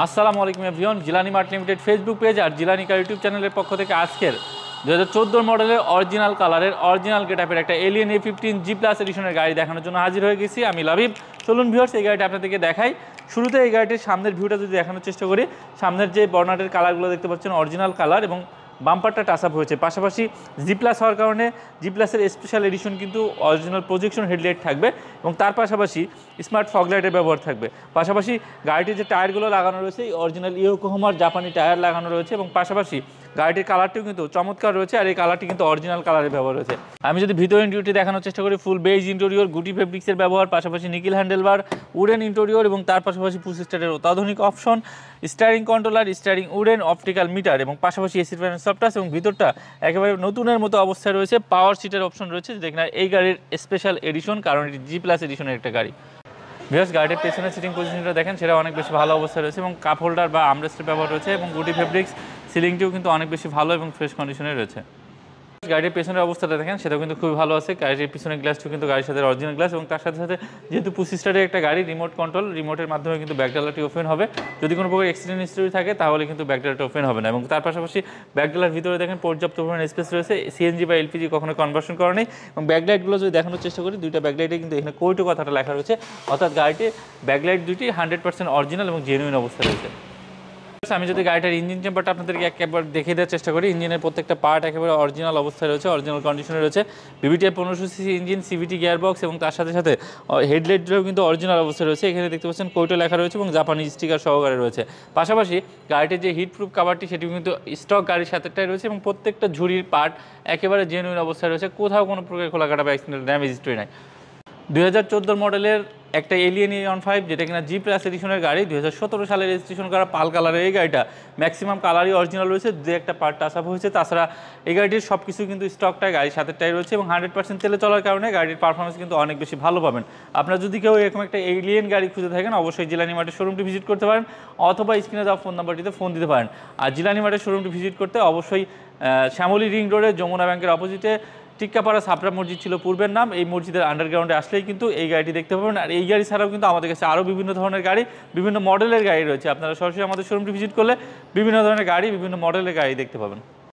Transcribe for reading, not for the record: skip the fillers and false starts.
আসসালামু আলাইকুম everyone, Jilani mart limited Facebook page আর জিলানি কার ইউটিউব চ্যানেলের পক্ষ থেকে আজকের 2014 মডেলের অরিজিনাল কালারের অরিজিনাল গেটআপের একটা এলিয়ন A15 G+ এডিশনের গাড়ি দেখানোর জন্য হাজির হয়ে গেছি। আমি লাবিব। চলুন ভিউয়ার্স, এই গাড়িটা আপনাদেরকে দেখাই। শুরুতে এই গাড়িটির সামনের ভিউটা যদি দেখানোর চেষ্টা করি, সামনের যে বর্নাটের কালারগুলো দেখতে পাচ্ছেন অরিজিনাল কালার এবং বাম্পারটা টাচ আপ হয়েছে। পাশাপাশি G+ হওয়ার কারণে G+-এর স্পেশাল এডিশন কিন্তু অরিজিনাল প্রজেকশন হেডলাইট থাকবে এবং তার পাশাপাশি স্মার্ট ফগ লাইটের ব্যবহার থাকবে। পাশাপাশি গাড়িটির যে টায়ারগুলো লাগানো রয়েছে অরিজিনাল ইয়োকোহামার জাপানি টায়ার লাগানো রয়েছে এবং পাশাপাশি গাড়িটির কালারটিও কিন্তু চমৎকার রয়েছে আর এই কালারটি কিন্তু অরিজিনাল কালারের ব্যবহার রয়েছে। আমি যদি ভিতর ইন্টেরিয়রটি দেখানোর চেষ্টা করি, ফুল বেজ ইন্টেরিয়র, গুটি ফেব্রিক্সের ব্যবহার, পাশাপাশি নিকেল হ্যান্ডেলবার, উডেন ইন্টেরিয়র এবং তার পাশাপাশি পুশ স্টার্টের অত্যাধুনিক option, steering controller, steering wooden, optical metre এবং পাশাপাশি এসির ফ্যানের সফট টাচ এবং ভিতরটা একেবারে নতুনের মতো অবস্থায় রয়েছে। পাওয়ার সিটের অপশন রয়েছে, দেখেন এই গাড়ির স্পেশাল এডিশন, কারণ এটি G+ এডিশনের একটা গাড়ি। ভিউয়ার্স, গাড়ির পেছনের সিটিং পজিশনটা দেখেন, সেটা অনেক বেশি ভালো অবস্থায় রয়েছে এবং কাপ হোল্ডার বা আমরেস্টের ব্যবহার রয়েছে এবং গুটি ফেব্রিক্স সিলিংটিও কিন্তু অনেক বেশি ভালো এবং ফ্রেশ কন্ডিশনে রয়েছে। গাড়ির পেছনের অবস্থাটা দেখেন, সেটাও কিন্তু খুবই ভালো আছে। গাড়ির পিছনের গ্লাসটিও কিন্তু গাড়ির সাথে অরিজিনাল গ্লাস এবং তার সাথে সাথে যেহেতু পুশ স্টার্টের একটা গাড়ি, রিমোট কন্ট্রোল, রিমোটের মাধ্যমে কিন্তু ব্যাকডালারটি ওপেন হবে। যদি কোনো প্রকার অ্যাক্সিডেন্ট হিস্টরি থাকে তাহলে কিন্তু ব্যাকডালারটা ওপেন হবে না এবং তার পাশাপাশি ব্যাকডালার ভিতরে দেখেন পর্যাপ্ত পরিমাণে স্পেস রয়েছে। সিএনজি বা এলপিজি কখনো কনভার্সন করা নেই এবং ব্যাকলাইটগুলো যদি দেখানোর চেষ্টা করি, দুইটা ব্যাকলাইটে কিন্তু এখানে কোইটো কথাটা লেখা রয়েছে, অর্থাৎ গাড়িটি ব্যাকলাইট দুইটি 100% অরিজিনাল এবং জেনুইন অবস্থায় রয়েছে। আমি যদি গাড়িটার ইঞ্জিন চেম্বারটা আপনাদেরকে একবার দেখিয়ে দেওয়ার চেষ্টা করি, ইঞ্জিনের প্রত্যেকটা পার্ট একেবারে অরিজিনাল অবস্থায় রয়েছে, অরিজিনাল কন্ডিশনে রয়েছে। বিবিটিআই 1500cc ইঞ্জিন, সিভিটি গিয়ারবক্স এবং তার সাথে সাথে হেডলাইটগুলোও কিন্তু অরিজিনাল অবস্থায় রয়েছে। এখানে দেখতে পাচ্ছেন কোইটো লেখা রয়েছে এবং জাপানি স্টিকার সহকারে রয়েছে। পাশাপাশি গাড়িটির যে হিট প্রুফ কাভারটি সেটিও কিন্তু স্টক গাড়ির সাথেটাই রয়েছে এবং প্রত্যেকটা ঝুড়ির পার্ট একেবারে জেনুইন অবস্থায় রয়েছে, কোথাও কোনো প্রকার খোলাকাটা বা অ্যাক্সিডেন্ট ড্যামেজ হিস্টরি নাই। 2014 মডেলের একটা এলিয়ন A15 যেটা কিনা G+ এডিশনের গাড়ি, 2017 সালে রেজিস্ট্রেশন করা পাল কালারের এই গাড়িটা ম্যাক্সিমাম কালারই অরিজিনাল রয়েছে, দু একটা পার্ট টাচ আপ হয়েছে। তাছাড়া এই গাড়িটির সব কিছু কিন্তু স্টকটাই গাড়ির সাথেটাই রয়েছে এবং 100% তেলে চলার কারণে গাড়ির পারফরমেন্স কিন্তু অনেক বেশি ভালো পাবেন। আপনারা যদি কেউ এরকম একটা এলিয়ন গাড়ি খুঁজে থাকেন, অবশ্যই জিলানি মার্টের শোরুমটি ভিজিট করতে পারেন অথবা স্ক্রিনে দেওয়া ফোন নাম্বারটিতে ফোন দিতে পারেন। আর জিলানি মার্টের শোরুমটি ভিজিট করতে অবশ্যই শ্যামলী রিং রোডে যমুনা ব্যাংকের অপোজিটে টিক্কাপাড়া ছাপড়া মসজিদ ছিল পূর্বের নাম, এই মসজিদের আন্ডারগ্রাউন্ডে আসলেই কিন্তু এই গাড়িটি দেখতে পাবেন। আর এই গাড়ি ছাড়াও কিন্তু আমাদের কাছে আরও বিভিন্ন ধরনের গাড়ি, বিভিন্ন মডেলের গাড়ি রয়েছে। আপনারা সরাসরি আমাদের শোরুমটি ভিজিট করলে বিভিন্ন ধরনের গাড়ি, বিভিন্ন মডেলের গাড়ি দেখতে পাবেন।